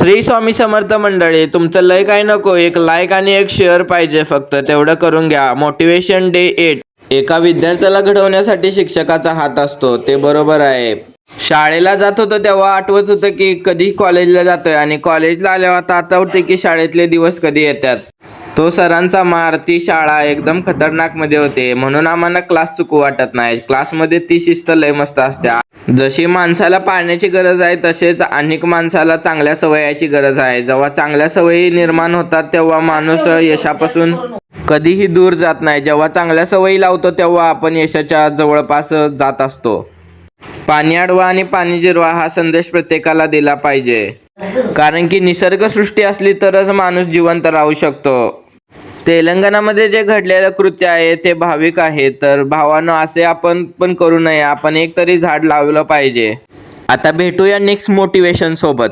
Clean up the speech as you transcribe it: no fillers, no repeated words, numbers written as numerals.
श्री स्वामी समर्थ मंडळी, तुमचं लय काय नको, एक लाईक आणि एक शेअर पाहिजे, फक्त तेवढं करून घ्या. Motivation day 8. एका विद्यार्थ्याला घडवण्यासाठी शिक्षकाचा हात असतो, ते बरोबर आहे. शाळेला जात होतं तेव्हा आठवत होतं की कधी कॉलेजला जातोय, आणि कॉलेजला आल्यावर आता आठवते की शाळेतले दिवस कधी येतात. तो सरांचा मार, ती शाळा एकदम खतरनाक मध्ये होते, म्हणून आम्हाला क्लास चुकू वाटत नाही. क्लासमध्ये ती शिस्त लय मस्त असते. जशी माणसाला पाण्याची गरज आहे, तसेच अनेक माणसाला चांगल्या सवयीची गरज आहे. जेव्हा चांगल्या सवयी निर्माण होतात तेव्हा माणूस यशापासून कधीही दूर जात नाही. जेव्हा चांगल्या सवयी लावतो तेव्हा आपण यशाच्या जवळपास जात असतो. पाणी अडवा आणि पाणी जिरवा हा संदेश प्रत्येकाला दिला पाहिजे, कारण की निसर्गसृष्टी असली तरच माणूस जिवंत राहू शकतो. तेलंगणामध्ये जे घडलेलं कृत्य आहे ते भाविक आहे, तर भावानं असे आपण पण करू नये. आपण एक तरी झाड लावलं पाहिजे. आता भेटूया नेक्स्ट मोटिवेशन सोबत.